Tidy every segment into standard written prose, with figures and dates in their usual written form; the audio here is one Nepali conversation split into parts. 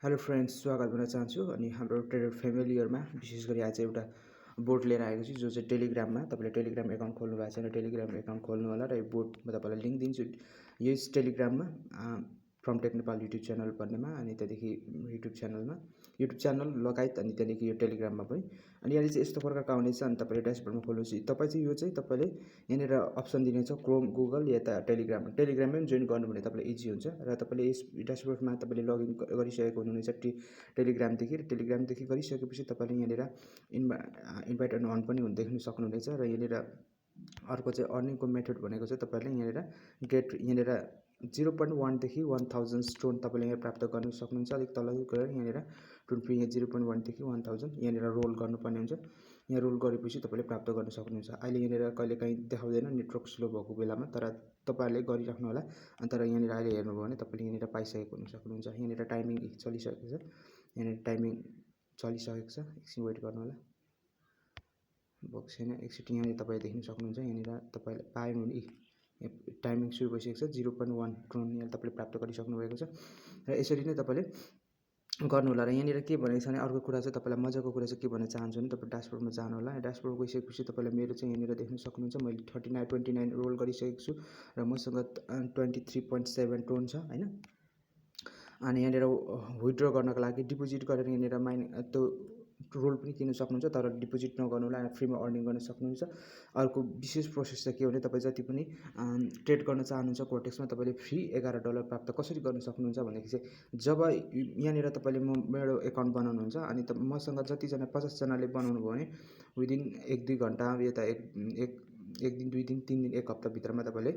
हेलो फ्रेन्ड्स, स्वागत गर्न चाहन्छु। अनि हाम्रो ट्रेडर फ्यामिलीहरुमा विशेष गरी आज एउटा बोर्ड लिएर आएको छु जो चाहिँ टेलिग्राममा तपाईले टेलिग्राम एकाउन्ट खोल्नु भएको छैन टेलिग्राम एकाउन्ट खोल्नु होला र यो बोर्ड म तपाईलाई लिंक दिन्छु। यस टेलिग्राममा फ्रमटेक नेपाल युट्युब च्यानल भन्नेमा अनि त्यहाँदेखि युट्युब च्यानल लगायत अनि त्यहाँदेखि यो टेलिग्राममा पनि अनि यहाँ चाहिँ यस्तो प्रकारको आउनेछ। अनि तपाईले ड्याशबोर्डमा खोल्नुहोस्। तपाई चाहिँ यो चाहिँ तपाईले यहाँनिर अप्सन दिनेछ क्रोम गुगल या त टेलिग्राममै जोइन गर्नु भने तपाईलाई इजी हुन्छ र तपाईले यस ड्याशबोर्डमा तपाईले लगइन गरिसकेको हुनुहुन्छ टेलिग्रामदेखि गरिसकेपछि तपाईले यहाँनिर इन्भाइट एन्ड अन पनि देख्न सक्नुहुनेछ र यहाँनिर अर्को चाहिँ अर्निङको मेथड भनेको चाहिँ तपाईले यहाँनिर गेट यहाँनिर 0.1 देखि 1000 स्टोन तपाईले यहाँ प्राप्त गर्न सक्नुहुन्छ। अलिक तल गएर यहाँनिर टोन फी यहाँ 0.1 देखि 1000 यहाँनिर रोल गर्नुपर्ने हुन्छ। यहाँ रोल गरेपछि तपाईले प्राप्त गर्न सक्नुहुन्छ। अहिले यहाँनिर कहिलेकाहीँ देखाउँदैन नेटवर्क स्लो भएको बेलामा, तर तपाईहरुले गरिराख्नु होला। अनि तर यहाँनिर अहिले हेर्नुभयो भने तपाईले यहाँनिर पाइसकेको हुन सक्नुहुन्छ। यहाँनिर टाइमिङ चलिसकेको छ। यहाँनिर टाइमिङ चलिसकेको छ। एकछिन वेट गर्नु होला। बक्स छैन एकछिन यहाँ तपाईले देख्न सक्नुहुन्छ। यहाँनिर तपाईले पाएन भने टाइमिङ सुरु भइसकेको छ। 0.1 ट्रोन यहाँ तपाईले प्राप्त गरिसक्नु भएको छ र यसरी नै तपाईले गर्नु होला। र यहाँनिर के भनेको छ भने अर्को कुरा चाहिँ तपाईलाई मजाको कुरा चाहिँ के भन्न चाहन्छु भने तपाईले ड्याशबोर्डमा जानु होला। ड्याशबोर्ड गइसकेपछि तपाईले मेरो चाहिँ यहाँनिर देख्न सक्नुहुन्छ। मैले 29 रोल गरिसकेको छु र मसँग 23.7 ट्रोन छ हैन। अनि यहाँनिर विथड्र गर्नको लागि डिपोजिट गरेर यहाँनिर त्यो रोल पनि किन्न सक्नुहुन्छ, तर डिपोजिट नगर्नु होला। फ्रीमा अर्निङ गर्न सक्नुहुन्छ। अर्को विशेष प्रोसेस चाहिँ के हो भने तपाई जति पनि ट्रेड गर्न चाहनुहुन्छ कोटेक्समा तपाईले फ्री $11 प्राप्त कसरी गर्न सक्नुहुन्छ भनेको चाहिँ जब यहाँनिर तपाईले मेरो एकाउन्ट बनाउनुहुन्छ अनि मसँग जति जना 50 जनाले बनाउनु भयो भने विदिन 1-2 घण्टा या त एक दिन 2 दिन 3 दिन 1 हप्ता भित्रमा तपाईले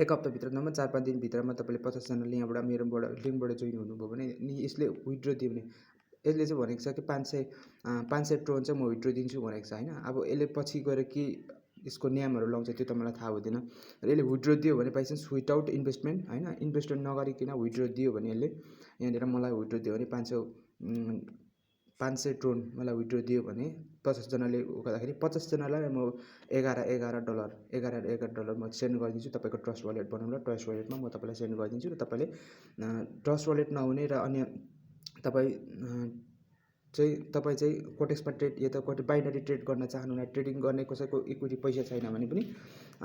1 हप्ता भित्र नभए 4-5 दिन भित्रमा तपाईले 50 जनाले यहाँबाट मेरोबाट लिंकबाट जोइन हुनुभयो भने नि यसले विथड्र दियो भने यसले चाहिँ भनेको छ कि 500 ट्रोन चाहिँ म विथड्र दिन्छु भनेको छ हैन। अब यसले पछि गएर के यसको नियमहरु लाउँछ त्यो त मलाई थाहा हुँदैन। र यसले विथड्र दियो भने बाइ चान्स विदाउट इन्भेस्टमेन्ट हैन, इन्भेस्टमेन्ट नगरिकन विथड्र दियो भने यसले यहाँनिर मलाई विथड्र दियो भने 500 ट्रोन मलाई विथड्र दियो भने 50 जनाले गर्दाखेरि 50 जनालाई म $11 म सेन्ड गरिदिन्छु। तपाईको ट्रस्ट वालेट बनाउनु, ट्रस्ट वालेटमा म तपाईलाई सेन्ड गरिदिन्छु र तपाईले ट्रस्ट वालेट नहुने र अन्य तपाईँ चाहिँ कोटेक्समा ट्रेड या त बाइनरी ट्रेड गर्न चाहनुहुन्न, ट्रेडिङ गर्ने कसैको इक्विटी पैसा छैन भने पनि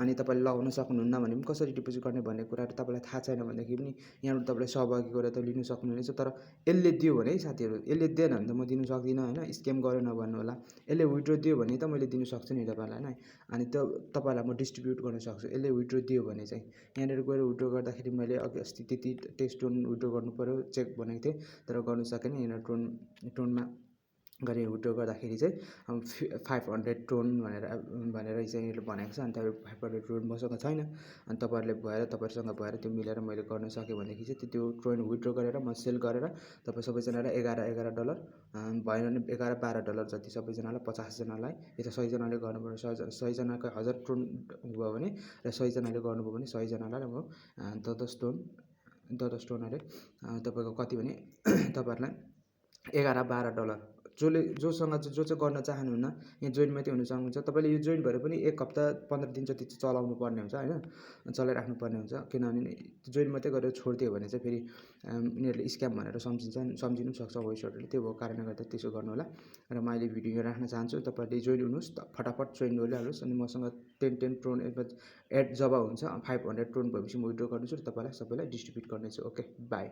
अनि तपाईले लगाउन सक्नुहुन्न भने पनि कसरी डिपोजिट गर्ने भन्ने कुराहरु तपाईलाई थाहा छैन भनेदेखि पनि यहाँबाट तपाईले सहभागी गरेर त लिन सक्नुहुनेछ। तर यसले दियो भने साथीहरु, यसले दिएन भने त म दिन सक्दिन हैन। स्क्याम गरेन भन्नु होला। यसले विथड्र दियो भने त मैले दिन सक्छु नि तपाईलाई हैन। अनि तपाईलाई म डिस्ट्रिब्युट गर्न सक्छु। यसले विथड्र दियो भने चाहिँ यहाँनिर गएर विथड्र गर्दाखेरि मैले अघि अस्ति त्यति टेस्ट ट्रोन विथड्र गर्नु पर्यो चेक भनेको थिएँ, तर गर्न सकेन। यहाँ ट्रोनमा गरे विथड्र गर्दाखेरि चाहिँ 500 ट्रोन भनेर चाहिँ यसले भनेको छ। अनि तपाईँ 500 ट्रोन मसँग छैन अनि तपाईहरुसँग भएर त्यो मिलेर मैले गर्न सके भनेदेखि चाहिँ त्यो ट्रोन विथड्र गरेर म सेल गरेर तपाई सबैजनालाई $11 भएन भने $11-12 जति सबैजनालाई 50 जनालाई या 100 जनाले गर्नुपर्छ। 100 जनाको 1000 ट्रोन भयो भने र 100 जनाले गर्नुभयो भने 100 जनालाई म 10 ट्रोनले तपाईको कति भने तपाईहरुलाई $11-12 जोसँग जो चाहिँ गर्न चाहनुहुन्न यहाँ जोइन मात्रै हुन सक्नुहुन्छ। तपाईले यो जोइन भएर पनि 1 हप्ता 15 दिन जति चलाउनु पर्ने हुन्छ हैन, चलाइराख्नु पर्ने हुन्छ। किनभने जोइन मात्रै गरेर छोड्दियो भने चाहिँ फेरि उनीहरुले स्क्याम भनेर सम्झिनु सक्छ वेबसाइटले। त्यो भएको कारणले गर्दा त्यसो गर्नु होला। र म अहिले भिडियो यहाँ राख्न चाहन्छु। तपाईले जोइन हुनुहोस्, फटाफट जोइन गरिहाल्नुहोस्। अनि मसँग 10 ट्रोन एड जब हुन्छ 500 ट्रोन भएपछि म विथड्र गर्नेछु र तपाईलाई सबैलाई डिस्ट्रिब्युट गर्नेछु। Okay bye.